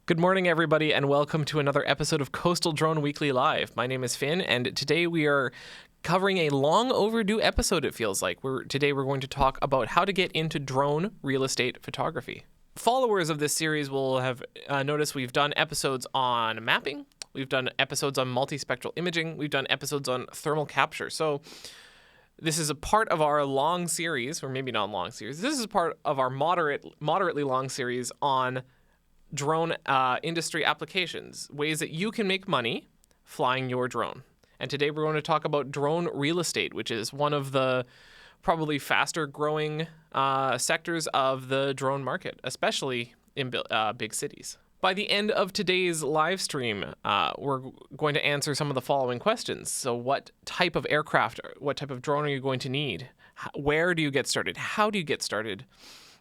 Good morning, everybody, and welcome to another episode of Coastal Drone Weekly Live. My name is Finn, and today we are covering a long overdue episode, it feels like. Today we're going to talk about how to get into drone real estate photography. Followers of this series will have noticed we've done episodes on mapping, we've done episodes on multispectral imaging, we've done episodes on thermal capture. So this is a part of our long series, or maybe not long series. This is part of our moderately long series on drone industry applications, ways that you can make money flying your drone. And today we're going to talk about drone real estate, which is one of the probably faster growing sectors of the drone market, especially in big cities. By the end of today's live stream, we're going to answer some of the following questions. So what type of aircraft, what type of drone are you going to need? Where do you get started? How do you get started?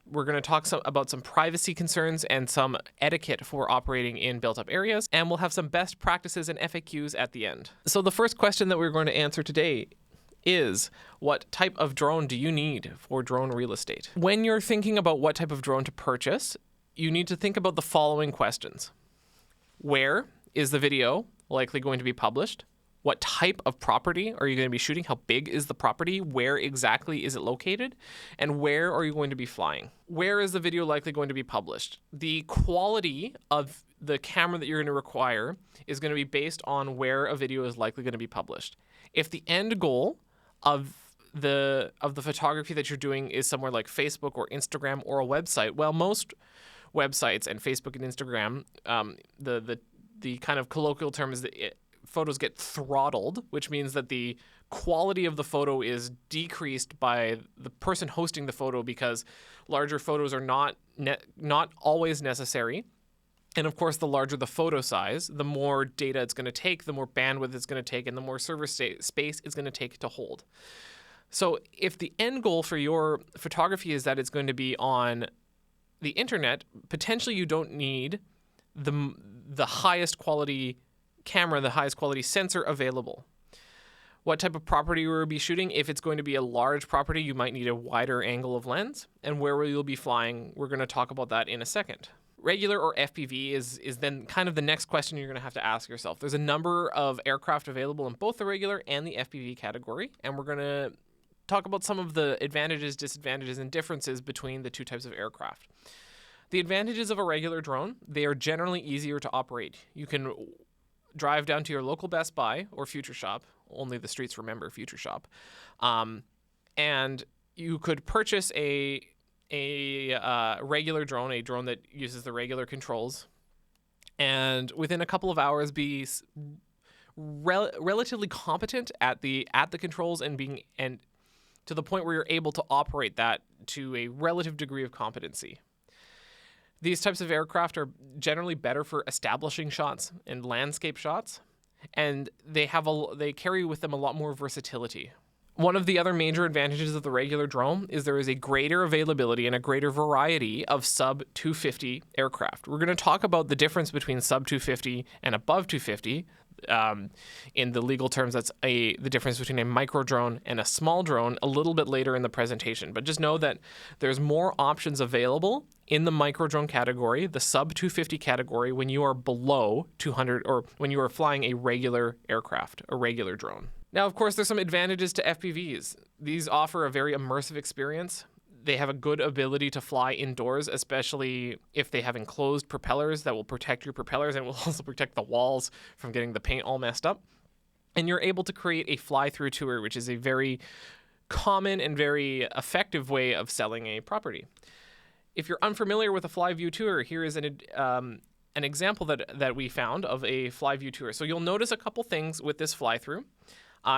We're going to talk about some privacy concerns and some etiquette for operating in built-up areas, and we'll have some best practices and FAQs at the end. So the first question that we're going to answer today is, what type of drone do you need for drone real estate? When you're thinking about what type of drone to purchase, you need to think about the following questions. Where is the video likely going to be published? What type of property are you going to be shooting? How big is the property? Where exactly is it located? And where are you going to be flying? Where is the video likely going to be published? The quality of the camera that you're going to require is going to be based on where a video is likely going to be published. If the end goal of the photography that you're doing is somewhere like Facebook or Instagram or a website, well, most websites and Facebook and Instagram, the kind of colloquial term is that photos get throttled, which means that the quality of the photo is decreased by the person hosting the photo because larger photos are not always necessary. And of course, the larger the photo size, the more data it's going to take, the more bandwidth it's going to take, and the more server space it's going to take to hold. So if the end goal for your photography is that it's going to be on the internet, potentially you don't need the highest quality camera, the highest quality sensor available. What type of property you will be shooting? If it's going to be a large property, you might need a wider angle of lens. And where you'll be flying, we're going to talk about that in a second. Regular or FPV is then kind of the next question you're going to have to ask yourself. There's a number of aircraft available in both the regular and the FPV category, and we're going to talk about some of the advantages, disadvantages, and differences between the two types of aircraft. The advantages of a regular drone, they are generally easier to operate. You can drive down to your local Best Buy or Future Shop, only the streets remember Future Shop, and you could purchase a regular drone, a drone that uses the regular controls, and within a couple of hours be relatively competent at the controls and to the point where you're able to operate that to a relative degree of competency. These types of aircraft are generally better for establishing shots and landscape shots, and they carry with them a lot more versatility. One of the other major advantages of the regular drone is there is a greater availability and a greater variety of sub-250 aircraft. We're going to talk about the difference between sub-250 and above 250. In the legal terms, that's the difference between a micro drone and a small drone a little bit later in the presentation. But just know that there's more options available in the micro drone category, the sub 250 category, when you are below 200 or when you are flying a regular aircraft, a regular drone. Now, of course, there's some advantages to FPVs. These offer a very immersive experience. They have a good ability to fly indoors, especially if they have enclosed propellers that will protect your propellers and will also protect the walls from getting the paint all messed up. And you're able to create a fly-through tour, which is a very common and very effective way of selling a property. If you're unfamiliar with a fly-view tour, here is an example that we found of a fly-view tour. So you'll notice a couple things with this fly-through.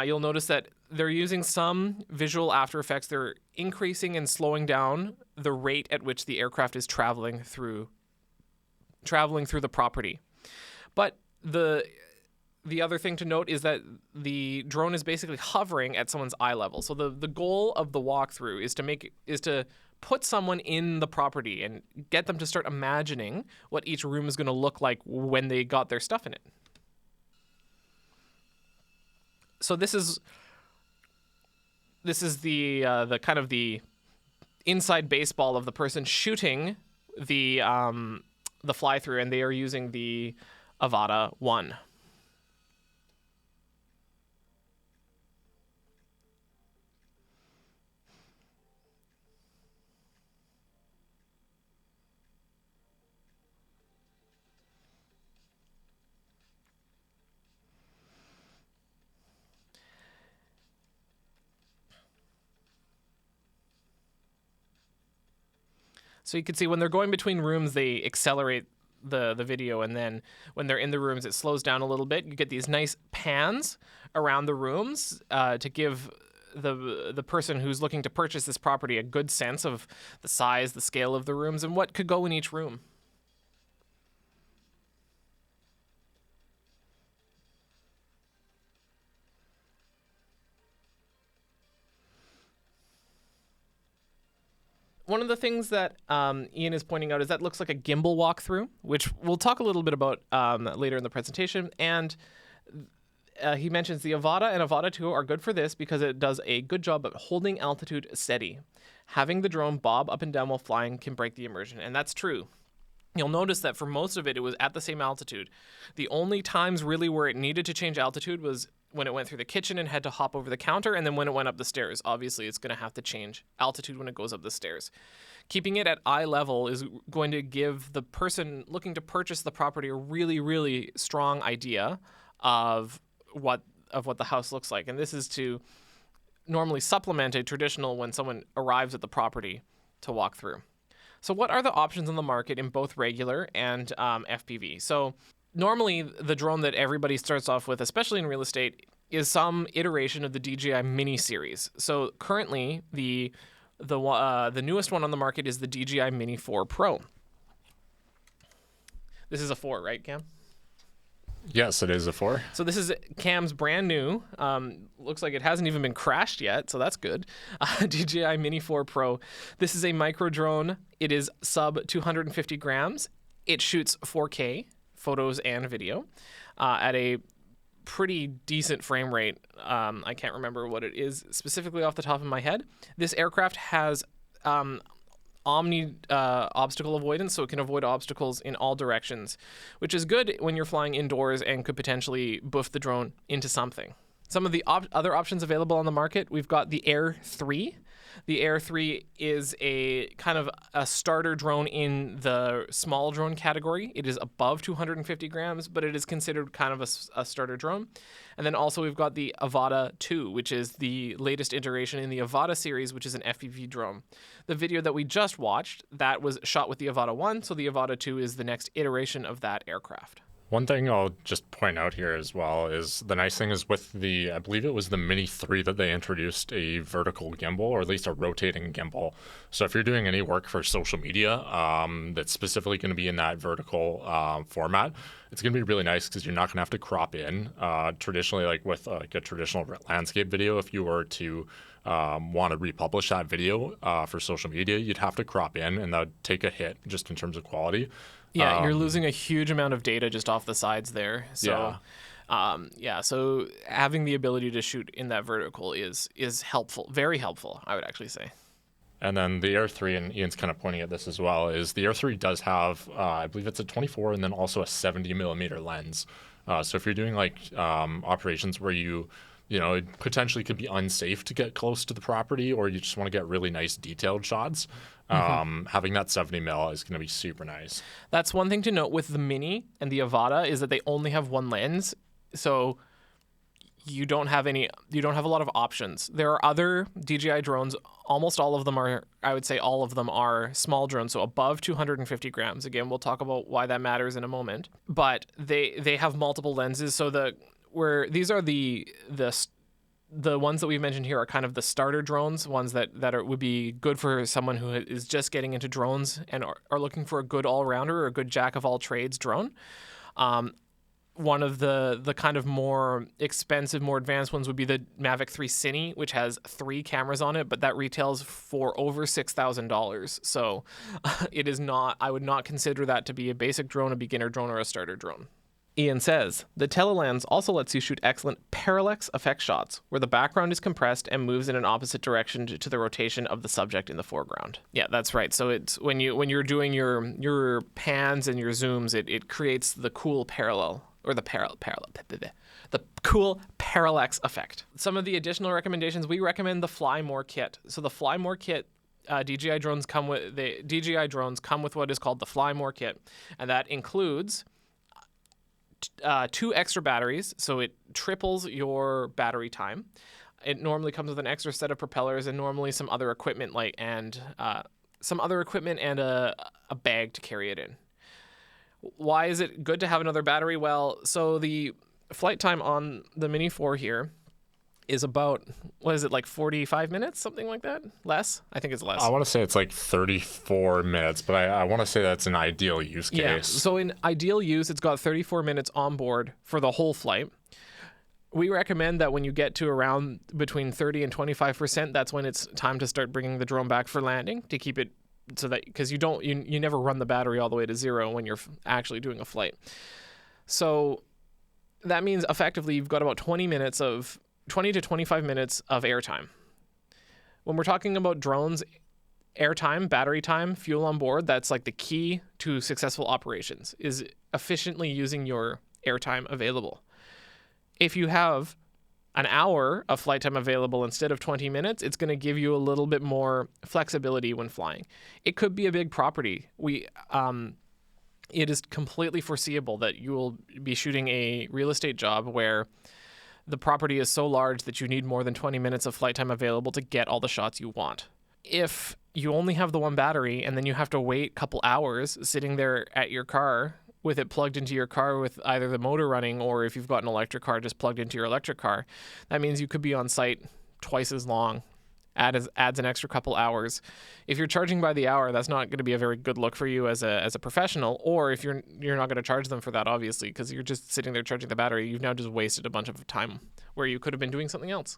You'll notice that they're using some visual After Effects. They're increasing and slowing down the rate at which the aircraft is traveling through the property. But the other thing to note is that the drone is basically hovering at someone's eye level. So the goal of the walkthrough is to put someone in the property and get them to start imagining what each room is going to look like when they got their stuff in it. So this is the kind of the inside baseball of the person shooting the the fly through, and they are using the Avata 1. So you can see when they're going between rooms, they accelerate the video, and then when they're in the rooms, it slows down a little bit. You get these nice pans around the rooms to give the person who's looking to purchase this property a good sense of the size, the scale of the rooms, and what could go in each room. One of the things that Ian is pointing out is that looks like a gimbal walkthrough, which we'll talk a little bit about later in the presentation. And he mentions the Avata and Avata 2 are good for this because it does a good job of holding altitude steady. Having the drone bob up and down while flying can break the immersion, and that's true. You'll notice that for most of it, it was at the same altitude. The only times really where it needed to change altitude was when it went through the kitchen and had to hop over the counter, and then when it went up the stairs. Obviously, it's going to have to change altitude when it goes up the stairs. Keeping it at eye level is going to give the person looking to purchase the property a really, really strong idea of what the house looks like. And this is to normally supplement a traditional when someone arrives at the property to walk through. So what are the options on the market in both regular and FPV? So normally the drone that everybody starts off with, especially in real estate, is some iteration of the DJI Mini series. So currently the newest one on the market is the DJI Mini 4 Pro. This is a 4, right, Cam? Yes, it is a 4. So this is Cam's brand new. Looks like it hasn't even been crashed yet, so that's good. DJI Mini 4 Pro. This is a micro drone. It is sub 250 grams. It shoots 4K photos and video at a pretty decent frame rate. I can't remember what it is specifically off the top of my head. This aircraft has omni obstacle avoidance, so it can avoid obstacles in all directions, which is good when you're flying indoors and could potentially boof the drone into something. Some of the other options available on the market, we've got the Air 3. The Air 3 is a kind of a starter drone in the small drone category. It is above 250 grams, but it is considered kind of a starter drone. And then also we've got the Avata 2, which is the latest iteration in the Avata series, which is an FPV drone. The video that we just watched, that was shot with the Avata 1, so the Avata 2 is the next iteration of that aircraft. One thing I'll just point out here as well is the nice thing is with the, I believe it was the Mini 3 that they introduced a vertical gimbal, or at least a rotating gimbal. So if you're doing any work for social media that's specifically going to be in that vertical format, it's going to be really nice because you're not going to have to crop in. Traditionally, like with like a traditional landscape video, if you were to want to republish that video for social media, you'd have to crop in, and that would take a hit just in terms of quality. Yeah, you're losing a huge amount of data just off the sides there. So, so having the ability to shoot in that vertical is helpful, very helpful, I would actually say. And then the Air 3, and Ian's kind of pointing at this as well, is the Air 3 does have, I believe it's a 24 and then also a 70 millimeter lens. So if you're doing like operations where you know, it potentially could be unsafe to get close to the property, or you just want to get really nice detailed shots, having that 70 mil is going to be super nice. That's one thing to note with the Mini and the Avata is that they only have one lens. So you don't have a lot of options. There are other DJI drones. Almost all of them are, I would say all of them are small drones, so above 250 grams. Again, we'll talk about why that matters in a moment. But they have multiple lenses, so these are the ones that we've mentioned here are kind of the starter drones, ones that would be good for someone who is just getting into drones and are looking for a good all-rounder or a good jack-of-all-trades drone. One of the kind of more expensive, more advanced ones would be the Mavic 3 Cine, which has 3 cameras on it, but that retails for over $6,000. So it is not, I would not consider that to be a basic drone, a beginner drone, or a starter drone. Ian says, the telelens also lets you shoot excellent parallax effect shots, where the background is compressed and moves in an opposite direction to the rotation of the subject in the foreground. Yeah, that's right. So it's when you're doing your pans and your zooms, it creates the cool parallel, or the the cool parallax effect. Some of the additional recommendations, we recommend the Fly More kit. So the Fly More kit, DJI drones come with what is called the Fly More kit, and that includes 2 extra batteries, so it triples your battery time. It normally comes with an extra set of propellers and normally some other equipment and a bag to carry it in. Why is it good to have another battery? Well, so the flight time on the Mini 4 here is about, 45 minutes, something like that? Less? I think it's less. I want to say it's like 34 minutes, but I want to say that's an ideal use case. Yeah, so in ideal use, it's got 34 minutes on board for the whole flight. We recommend that when you get to around between 30 and 25%, that's when it's time to start bringing the drone back for landing, to keep it so that, because you never run the battery all the way to zero when you're actually doing a flight. So that means effectively you've got about 20 to 25 minutes of airtime. When we're talking about drones, airtime, battery time, fuel on board, that's like the key to successful operations, is efficiently using your airtime available. If you have an hour of flight time available instead of 20 minutes, it's going to give you a little bit more flexibility when flying. It could be a big property. It is completely foreseeable that you will be shooting a real estate job where the property is so large that you need more than 20 minutes of flight time available to get all the shots you want. If you only have the one battery and then you have to wait a couple hours sitting there at your car with it plugged into your car with either the motor running, or if you've got an electric car just plugged into your electric car, that means you could be on site twice as long. Adds an extra couple hours. If you're charging by the hour, that's not going to be a very good look for you as a professional. Or if you're not going to charge them for that, obviously, because you're just sitting there charging the battery. You've now just wasted a bunch of time where you could have been doing something else.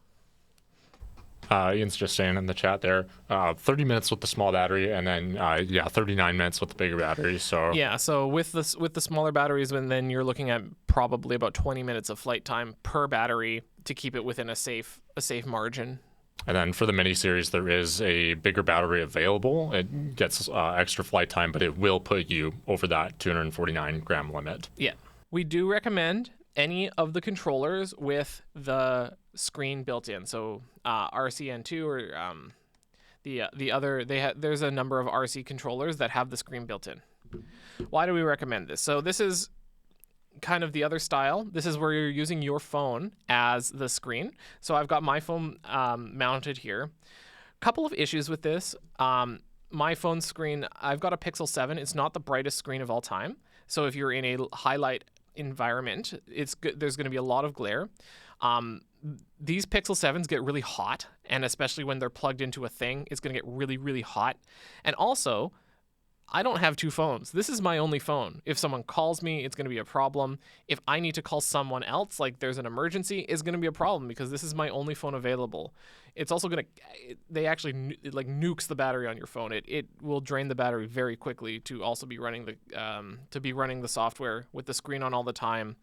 Ian's just saying in the chat there, 30 minutes with the small battery, and then 39 minutes with the bigger battery. So yeah, so with the smaller batteries, then you're looking at probably about 20 minutes of flight time per battery to keep it within a safe margin. And then for the mini series, there is a bigger battery available. It gets extra flight time, but it will put you over that 249 gram limit. Yeah. We do recommend any of the controllers with the screen built in. So RCN2 or the other, there's a number of RC controllers that have the screen built in. Why do we recommend this? So this is kind of the other style. This is where you're using your phone as the screen. So I've got my phone mounted here. Couple of issues with this. My phone screen, I've got a Pixel 7. It's not the brightest screen of all time. So if you're in a highlight environment, there's going to be a lot of glare. These Pixel 7s get really hot, and especially when they're plugged into a thing, it's going to get really, really hot. And also, I don't have 2 phones. This is my only phone. If someone calls me, it's going to be a problem. If I need to call someone else, like there's an emergency, it's going to be a problem because this is my only phone available. It's also going to, they actually nukes the battery on your phone. It will drain the battery very quickly to also be running the software with the screen on all the time.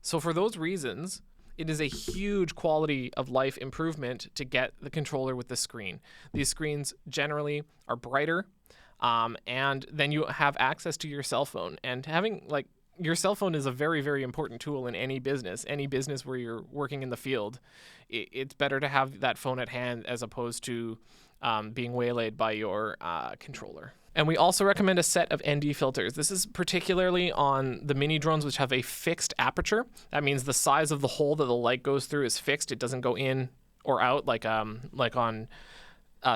So for those reasons, it is a huge quality of life improvement to get the controller with the screen. These screens generally are brighter. And then you have access to your cell phone, and having your cell phone is a very, very important tool in any business where you're working in the field. It's better to have that phone at hand as opposed to being waylaid by your controller. And we also recommend a set of ND filters. This is particularly on the mini drones, which have a fixed aperture. That means the size of the hole that the light goes through is fixed. It doesn't go in or out like on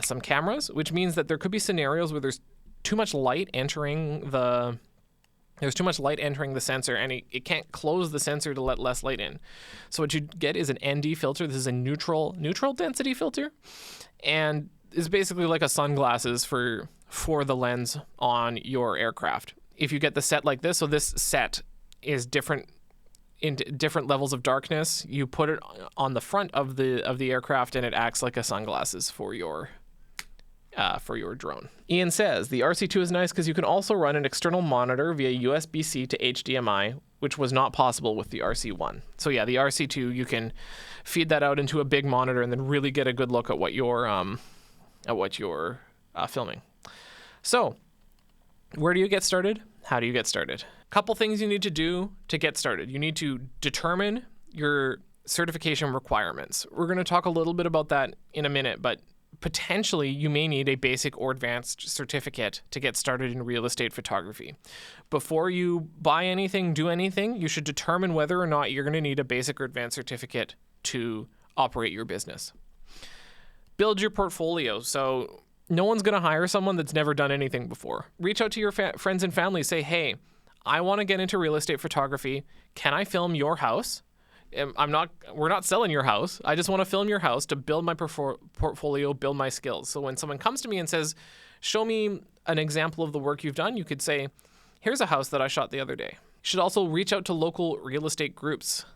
some cameras, which means that there could be scenarios where there's too much light entering the sensor, and it can't close the sensor to let less light in. So what you get is an ND filter. This is a neutral density filter, and is basically like a sunglasses for the lens on your aircraft. If you get the set like this, so this set is different in different levels of darkness. You put it on the front of the aircraft, and it acts like a sunglasses for your for your drone. Ian says, the RC2 is nice because you can also run an external monitor via USB-C to HDMI, which was not possible with the RC1. So yeah, the RC2, you can feed that out into a big monitor and then really get a good look at what you're filming. So where do you get started? How do you get started? Couple things you need to do to get started. You need to determine your certification requirements. We're going to talk a little bit about that in a minute, but potentially you may need a basic or advanced certificate to get started in real estate photography. Before you buy anything, do anything, you should determine whether or not you're going to need a basic or advanced certificate to operate your business. Build your portfolio. So no one's going to hire someone that's never done anything before. Reach out to your friends and family. Say, hey, I want to get into real estate photography. Can I film your house? We're not selling your house. I just want to film your house to build my portfolio, build my skills. So when someone comes to me and says, show me an example of the work you've done, you could say, here's a house that I shot the other day. You should also reach out to local real estate groups.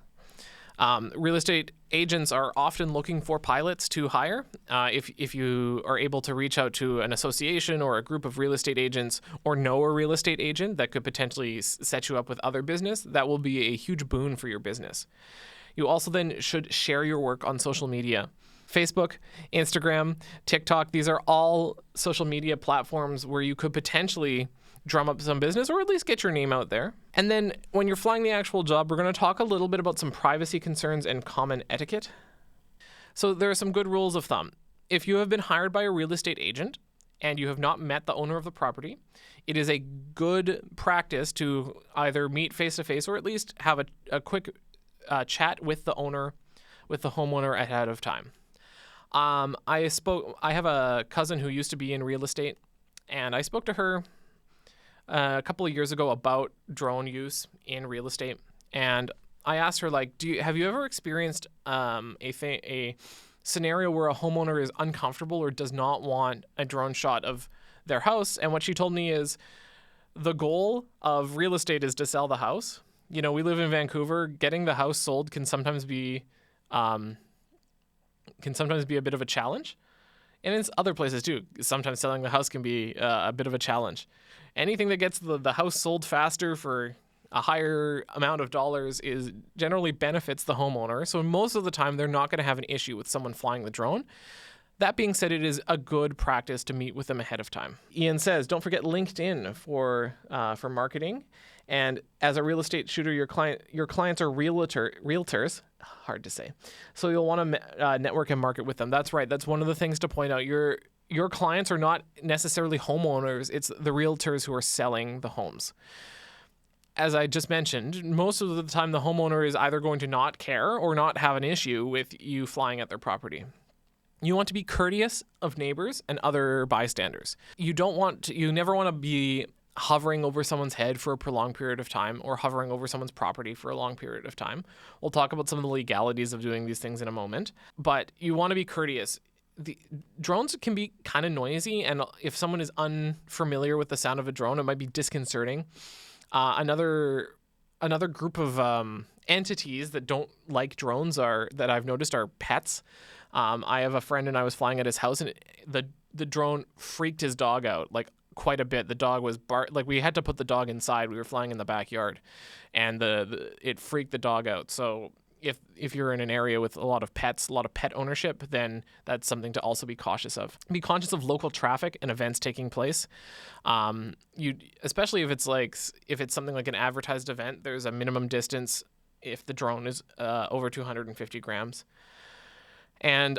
Real estate agents are often looking for pilots to hire. If you are able to reach out to an association or a group of real estate agents or know a real estate agent that could potentially set you up with other business, that will be a huge boon for your business. You also then should share your work on social media. Facebook, Instagram, TikTok, these are all social media platforms where you could potentially drum up some business or at least get your name out there. And then when you're flying the actual job, we're going to talk a little bit about some privacy concerns and common etiquette. So there are some good rules of thumb. If you have been hired by a real estate agent and you have not met the owner of the property, it is a good practice to either meet face-to-face or at least have a quick chat with the owner, with the homeowner ahead of time. I have a cousin who used to be in real estate, and I spoke to her a couple of years ago about drone use in real estate, and I asked her, like, have you ever experienced a scenario where a homeowner is uncomfortable or does not want a drone shot of their house? And what she told me is the goal of real estate is to sell the house. You know, we live in Vancouver. Getting the house sold can sometimes be a bit of a challenge. And in other places too. Sometimes selling the house can be a bit of a challenge. Anything that gets the house sold faster for a higher amount of dollars is generally benefits the homeowner. So most of the time, they're not going to have an issue with someone flying the drone. That being said, it is a good practice to meet with them ahead of time. Ian says, don't forget LinkedIn for marketing. And as a real estate shooter, your clients are realtors. Hard to say. So you'll want to network and market with them. That's right. That's one of the things to point out. Your clients are not necessarily homeowners. It's the realtors who are selling the homes. As I just mentioned, most of the time the homeowner is either going to not care or not have an issue with you flying at their property. You want to be courteous of neighbors and other bystanders. You never want to be hovering over someone's head for a prolonged period of time or hovering over someone's property for a long period of time. We'll talk about some of the legalities of doing these things in a moment, but you want to be courteous. The drones can be kind of noisy, and if someone is unfamiliar with the sound of a drone, it might be disconcerting. Another group of entities that don't like drones that I've noticed are pets. I have a friend and I was flying at his house, and the drone freaked his dog out like quite a bit. The dog was we had to put the dog inside. We were flying in the backyard, and it freaked the dog out. So if you're in an area with a lot of pets, a lot of pet ownership, then that's something to also be cautious of. Be conscious of local traffic and events taking place. Especially if it's something like an advertised event, there's a minimum distance if the drone is over 250 grams. And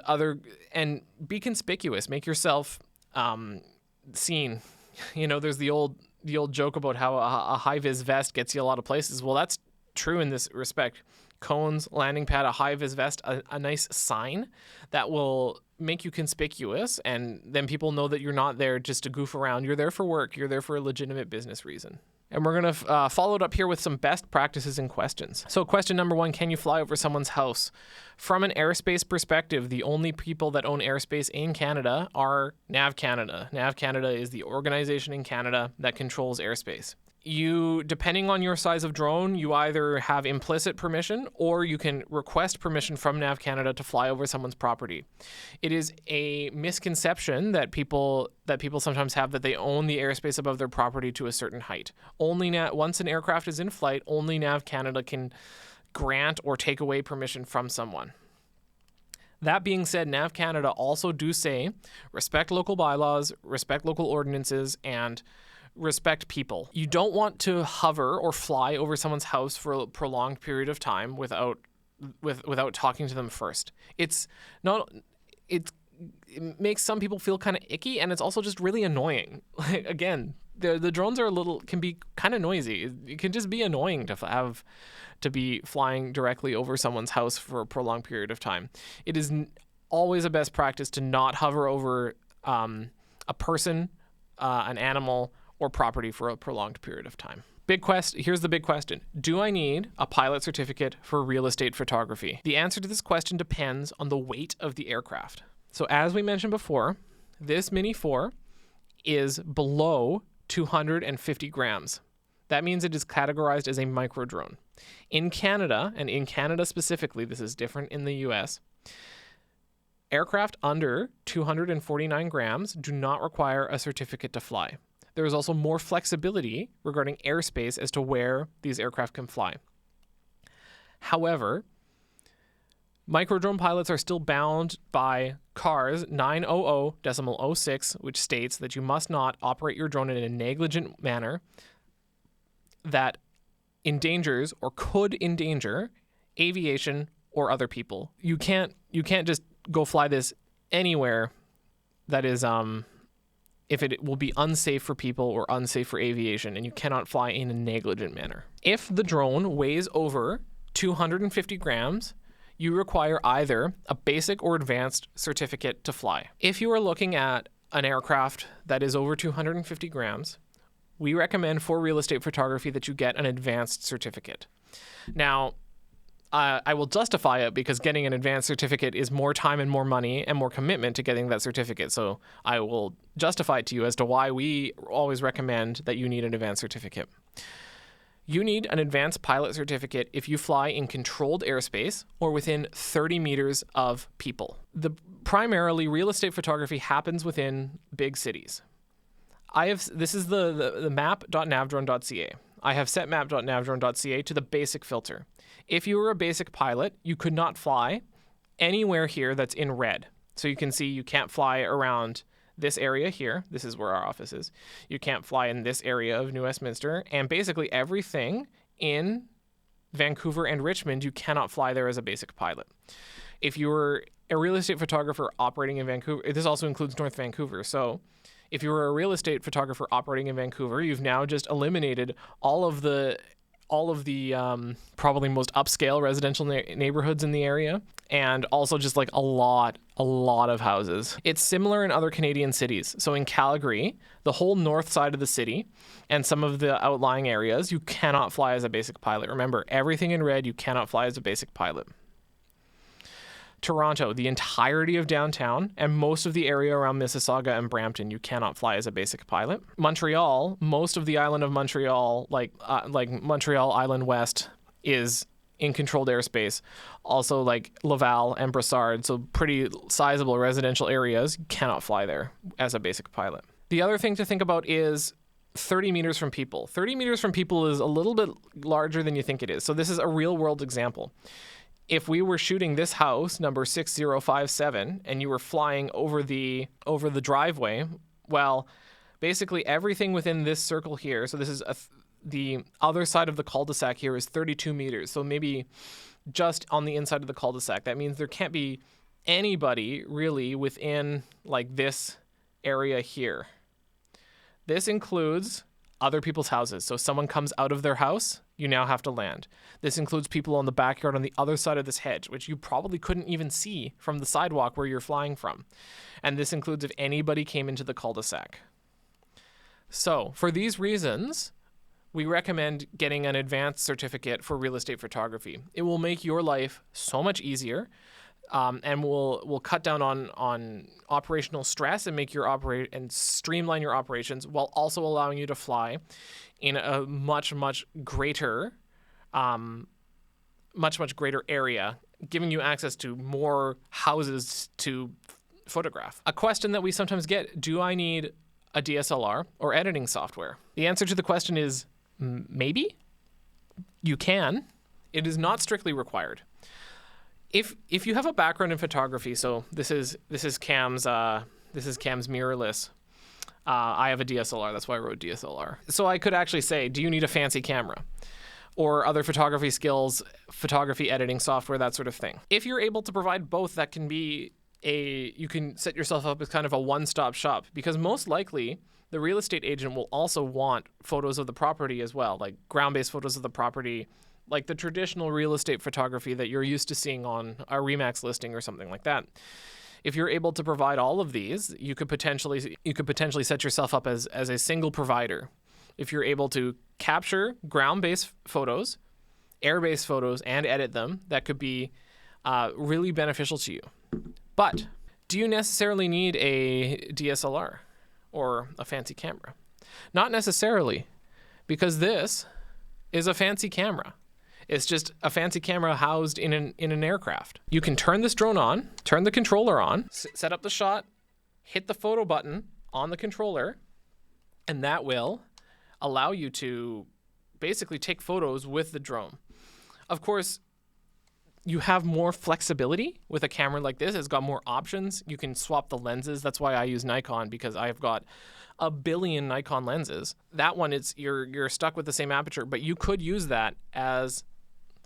be conspicuous. Make yourself seen. You know, there's the old joke about how a high-vis vest gets you a lot of places. Well, that's true in this respect. Cones, landing pad, a high-vis vest, a nice sign that will make you conspicuous, and then people know that you're not there just to goof around. You're there for work. You're there for a legitimate business reason. And we're going to follow it up here with some best practices and questions. So question number 1, can you fly over someone's house? From an airspace perspective, the only people that own airspace in Canada are NAV Canada. NAV Canada is the organization in Canada that controls airspace. You, depending on your size of drone, you either have implicit permission or you can request permission from NAV Canada to fly over someone's property. It is a misconception that people sometimes have, that they own the airspace above their property to a certain height. Once an aircraft is in flight, only NAV Canada can grant or take away permission from someone. That being said, NAV Canada also do say respect local bylaws, respect local ordinances, and respect people. You don't want to hover or fly over someone's house for a prolonged period of time without talking to them first. It makes some people feel kind of icky, and it's also just really annoying. Like, again, the drones can be kind of noisy. It can just be annoying to be flying directly over someone's house for a prolonged period of time. It is always a best practice to not hover over a person, an animal, or property for a prolonged period of time. Here's the big question. Do I need a pilot certificate for real estate photography? The answer to this question depends on the weight of the aircraft. So as we mentioned before, this Mini 4 is below 250 grams. That means it is categorized as a micro drone. In Canada, and in Canada specifically, this is different in the US, aircraft under 249 grams do not require a certificate to fly. There is also more flexibility regarding airspace as to where these aircraft can fly. However, microdrone pilots are still bound by CARS 900.06, which states that you must not operate your drone in a negligent manner that endangers or could endanger aviation or other people. You can't just go fly this anywhere that is if it will be unsafe for people or unsafe for aviation, and you cannot fly in a negligent manner. If the drone weighs over 250 grams, you require either a basic or advanced certificate to fly. If you are looking at an aircraft that is over 250 grams, we recommend for real estate photography that you get an advanced certificate. Now, I will justify it because getting an advanced certificate is more time and more money and more commitment to getting that certificate. So I will justify it to you as to why we always recommend that you need an advanced certificate. You need an advanced pilot certificate if you fly in controlled airspace or within 30 meters of people. Primarily, real estate photography happens within big cities. This is the map.navdrone.ca. I have set map.navdrone.ca to the basic filter. If you were a basic pilot, you could not fly anywhere here that's in red. So you can see you can't fly around this area here. This is where our office is. You can't fly in this area of New Westminster. And basically everything in Vancouver and Richmond, you cannot fly there as a basic pilot. If you were a real estate photographer operating in Vancouver, this also includes North Vancouver. So if you were a real estate photographer operating in Vancouver, you've now just eliminated all of the probably most upscale residential neighborhoods in the area, and also just like a lot of houses. It's similar in other Canadian cities. So in Calgary, the whole north side of the city and some of the outlying areas, you cannot fly as a basic pilot. Remember, everything in red, you cannot fly as a basic pilot. Toronto, the entirety of downtown and most of the area around Mississauga and Brampton, you cannot fly as a basic pilot. Montreal, most of the island of Montreal, like Montreal Island West, is in controlled airspace. Also like Laval and Brossard, so pretty sizable residential areas, you cannot fly there as a basic pilot. The other thing to think about is 30 meters from people. 30 meters from people is a little bit larger than you think it is. So this is a real world example. If we were shooting this house, number 6057, and you were flying over the driveway, well, basically everything within this circle here, so this is the other side of the cul-de-sac here is 32 meters. So maybe just on the inside of the cul-de-sac. That means there can't be anybody really within like this area here. This includes other people's houses. So if someone comes out of their house, you now have to land. This includes people on the backyard on the other side of this hedge, which you probably couldn't even see from the sidewalk where you're flying from. And this includes if anybody came into the cul-de-sac. So for these reasons, we recommend getting an advanced certificate for real estate photography. It will make your life so much easier. and will cut down on operational stress and make and streamline your operations while also allowing you to fly in a much greater area, giving you access to more houses to photograph. A question that we sometimes get: do I need a DSLR or editing software? The answer to the question is maybe. You can. It is not strictly required. If you have a background in photography, so this is Cam's mirrorless. I have a DSLR. That's why I wrote DSLR. So I could actually say, do you need a fancy camera or other photography skills, photography editing software, that sort of thing? If you're able to provide both, that can be you can set yourself up as kind of a one-stop shop, because most likely the real estate agent will also want photos of the property as well, like ground-based photos of the property, like the traditional real estate photography that you're used to seeing on a Remax listing or something like that. If you're able to provide all of these, you could potentially set yourself up as a single provider. If you're able to capture ground-based photos, air-based photos, and edit them, that could be really beneficial to you. But do you necessarily need a DSLR or a fancy camera? Not necessarily, because this is a fancy camera. It's just a fancy camera housed in an aircraft. You can turn this drone on, turn the controller on, set up the shot, hit the photo button on the controller, and that will allow you to basically take photos with the drone. Of course, you have more flexibility with a camera like this. It's got more options. You can swap the lenses. That's why I use Nikon, because I've got a billion Nikon lenses. That one, you're stuck with the same aperture, but you could use that as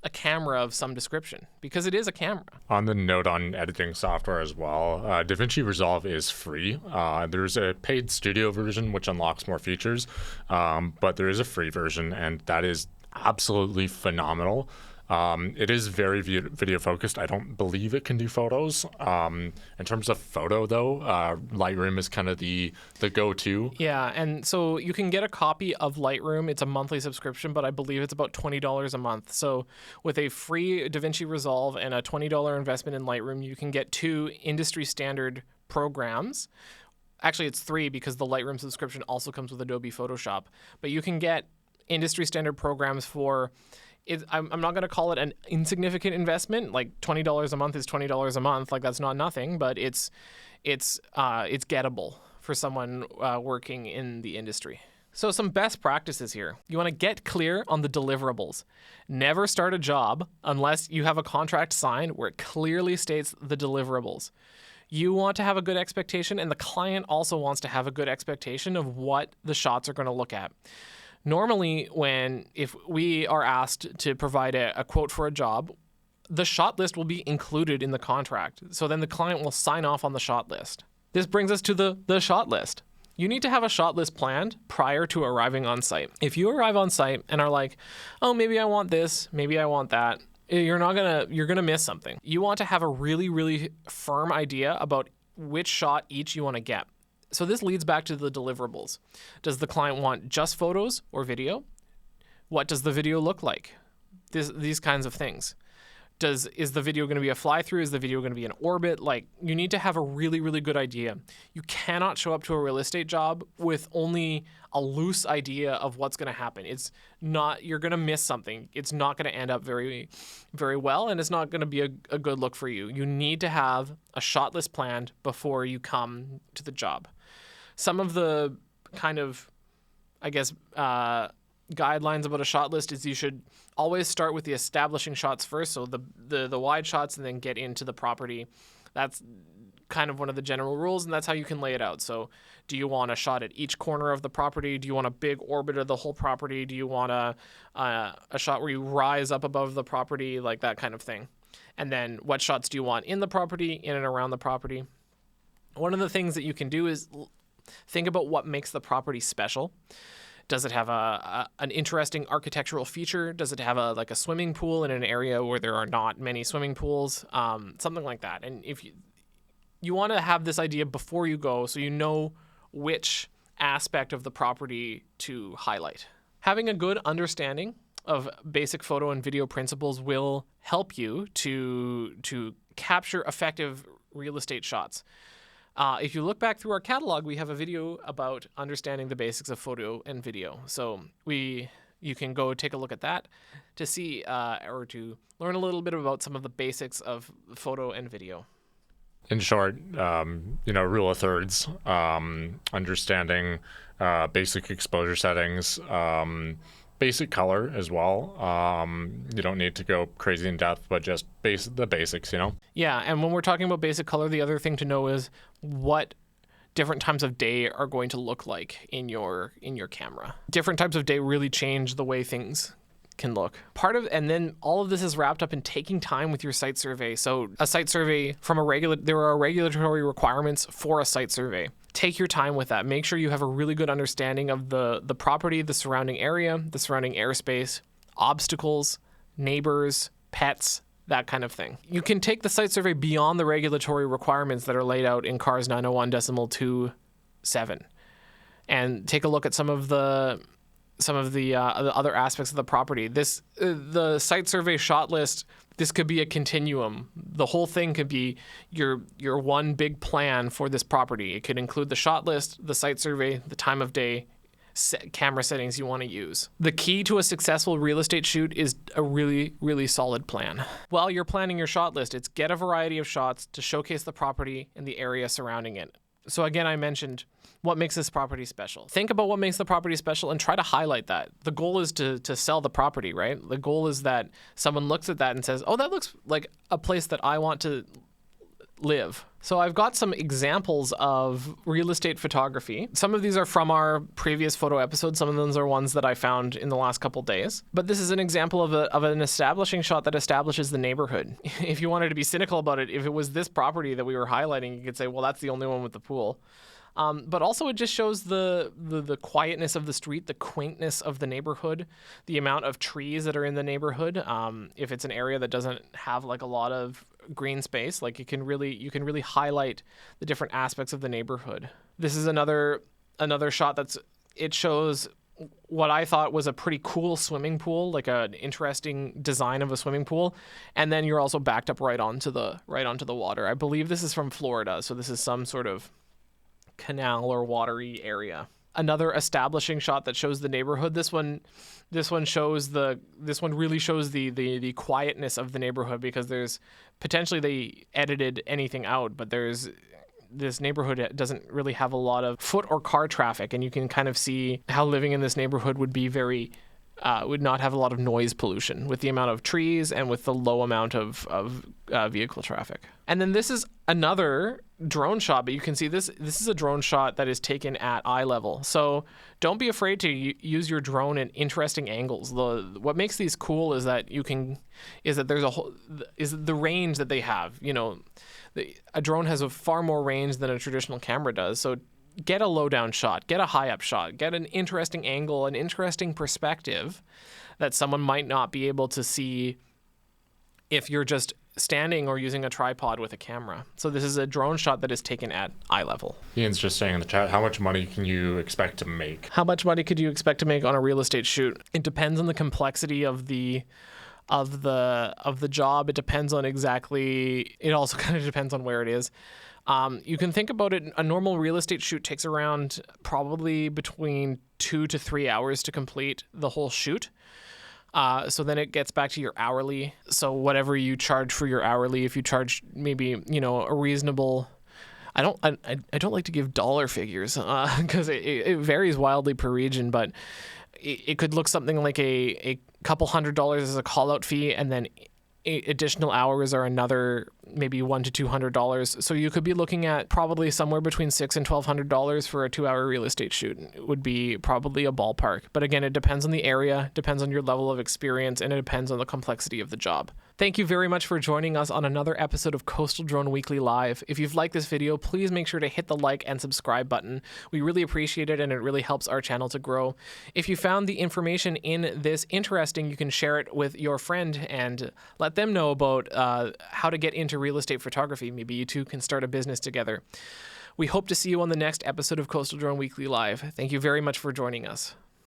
a camera of some description, because it is a camera. On the note on editing software as well, DaVinci Resolve is free. There's a paid studio version which unlocks more features, but there is a free version, and that is absolutely phenomenal. It is very video focused. I don't believe it can do photos. In terms of photo, though, Lightroom is kind of the go-to. Yeah, and so you can get a copy of Lightroom. It's a monthly subscription, but I believe it's about $20 a month. So with a free DaVinci Resolve and a $20 investment in Lightroom, you can get 2 industry standard programs. Actually, it's 3, because the Lightroom subscription also comes with Adobe Photoshop. But you can get industry standard programs for... I'm not going to call it an insignificant investment. Like $20 a month is $20 a month. Like, that's not nothing, but it's gettable for someone working in the industry. So some best practices here. You want to get clear on the deliverables. Never start a job unless you have a contract signed where it clearly states the deliverables. You want to have a good expectation, and the client also wants to have a good expectation of what the shots are going to look at. Normally, if we are asked to provide a quote for a job, the shot list will be included in the contract. So then the client will sign off on the shot list. This brings us to the shot list. You need to have a shot list planned prior to arriving on site. If you arrive on site and are like, oh, maybe I want this, maybe I want that, you're gonna miss something. You want to have a really, really firm idea about which shot each you want to get. So this leads back to the deliverables. Does the client want just photos or video? What does the video look like? These kinds of things. Is the video going to be a fly-through? Is the video going to be an orbit? Like, you need to have a really, really good idea. You cannot show up to a real estate job with only a loose idea of what's going to happen. You're going to miss something. It's not going to end up very, very well, and it's not going to be a good look for you. You need to have a shot list planned before you come to the job. Some of the kind of, guidelines about a shot list is you should always start with the establishing shots first, so the wide shots, and then get into the property. That's kind of one of the general rules, and that's how you can lay it out. So do you want a shot at each corner of the property? Do you want a big orbit of the whole property? Do you want a shot where you rise up above the property, like that kind of thing? And then what shots do you want in the property, in and around the property? One of the things that you can do is think about what makes the property special. Does it have an interesting architectural feature? Does it have a swimming pool in an area where there are not many swimming pools? Something like that. And if you want to have this idea before you go, so you know which aspect of the property to highlight. Having a good understanding basic photo and video principles will help you to capture effective real estate shots. If you look back through our catalog, we have a video about understanding the basics of photo and video. So you can go take a look at that to see or to learn a little bit about some of the basics of photo and video. In short, rule of thirds, understanding basic exposure settings, basic color as well. You don't need to go crazy in depth, but just the basics, Yeah, and when we're talking about basic color, the other thing to know is what different times of day are going to look like in your camera. Different types of day really change the way things can look. And then all of this is wrapped up in taking time with your site survey. So a site survey there are regulatory requirements for a site survey. Take your time with that. Make sure you have a really good understanding of the property, the surrounding area, the surrounding airspace, obstacles, neighbors, pets, that kind of thing. You can take the site survey beyond the regulatory requirements that are laid out in CARS 901.27 and take a look at some of the other aspects of the property. The site survey shot list, this could be a continuum. The whole thing could be your one big plan for this property. It could include the shot list, the site survey, the time of day, camera settings you want to use. The key to a successful real estate shoot is a really, really solid plan. While you're planning your shot list, it's get a variety of shots to showcase the property and the area surrounding it. So again, I mentioned what makes this property special. Think about what makes the property special and try to highlight that. The goal is to sell the property, right? The goal is that someone looks at that and says, oh, that looks like a place that I want to live. So I've got some examples of real estate photography. Some of these are from our previous photo episodes. Some of them are ones that I found in the last couple days. But this is an example of an establishing shot that establishes the neighborhood. If you wanted to be cynical about it, if it was this property that we were highlighting, you could say, well, that's the only one with the pool. But also it just shows the quietness of the street, the quaintness of the neighborhood, the amount of trees that are in the neighborhood. If it's an area that doesn't have like a lot of green space, like you can really highlight the different aspects of the neighborhood. This is another shot it shows what I thought was a pretty cool swimming pool, like an interesting design of a swimming pool, and then you're also backed up right onto the water. I believe this is from Florida, so this is some sort of canal or watery area. Another establishing shot that shows the neighborhood. This one really shows the quietness of the neighborhood, because there's potentially they edited anything out, but this neighborhood doesn't really have a lot of foot or car traffic, and you can kind of see how living in this neighborhood would be would not have a lot of noise pollution with the amount of trees and with the low amount of vehicle traffic. And then this is another drone shot, but you can see this is a drone shot that is taken at eye level. So don't be afraid to use your drone in interesting angles. What makes these cool is that there's the range that they have. A drone has a far more range than a traditional camera does. So get a low down shot, get a high up shot, get an interesting angle, an interesting perspective that someone might not be able to see if you're just standing or using a tripod with a camera. So this is a drone shot that is taken at eye level. Ian's just saying in the chat, how much money can you expect to make? How much money could you expect to make on a real estate shoot? It depends on the complexity of the job. It depends on it also kind of depends on where it is. You can think about it, a normal real estate shoot takes around probably between 2 to 3 hours to complete the whole shoot. So then it gets back to your hourly. So whatever you charge for your hourly, if you charge maybe, a reasonable, I don't like to give dollar figures because it varies wildly per region, but it could look something like a couple $100 as a call out fee, and then additional hours are another maybe $100 to $200. So you could be looking at probably somewhere between $600 and $1,200 for a 2-hour real estate shoot. It would be probably a ballpark. But again, it depends on the area, depends on your level of experience, and it depends on the complexity of the job. Thank you very much for joining us on another episode of Coastal Drone Weekly Live. If you've liked this video, please make sure to hit the like and subscribe button. We really appreciate it, and it really helps our channel to grow. If you found the information in this interesting, you can share it with your friend and let them know about how to get into real estate photography. Maybe you two can start a business together. We hope to see you on the next episode of Coastal Drone Weekly Live. Thank you very much for joining us.